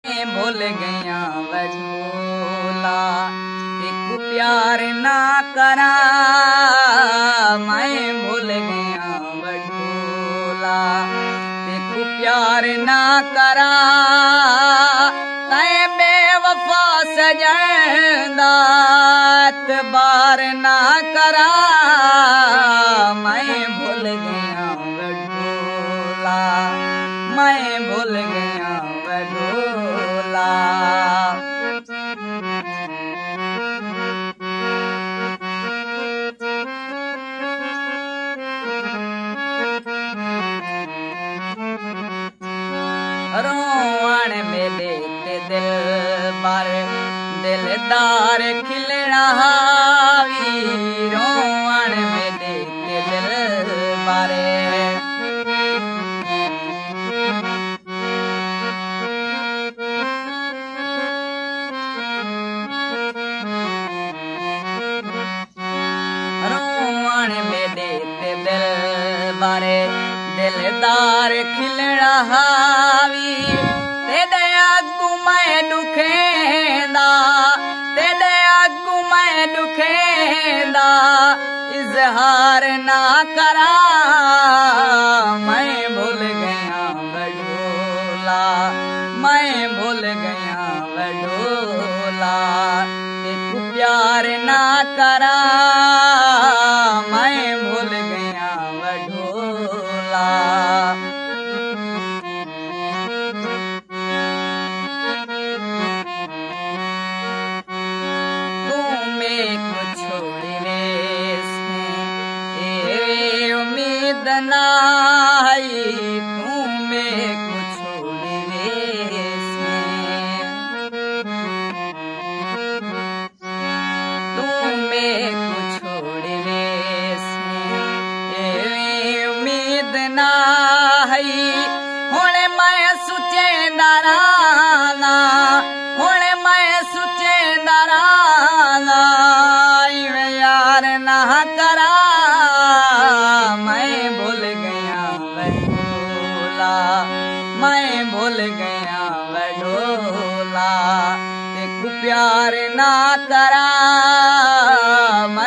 भूल गया वजूला एक प्यार ना करा मैं भूल गया वजूला एक प्यार ना करा तय बेवफा सजदात बार ना करा मैं भूल गया वजूला मैं भूल गया वजूला रोवण मेले ते दिल बार दिलदार खिलना हावी रोवण मेले ते दिल बारे रोवण मेले ते दिल बारे दिलदार खिलना हावी तेरे अगू मैं दुखेंदा तेरे अगू मैं दुखेंदा इजहार ना करा मैं भूल गया वजूला मैं भूल गया वजूला एक प्यार ना करा मैं भूल गया वजूला उम्मीद नाही तू में कुछ तू में कुछ उम्मीद नाही हुणे मैं सुचे दराना हुणे मैं सुचे दराना यार ना करा मैं भूल गया वजूला मैं भूल गया वजूला एक प्यार ना करा मैं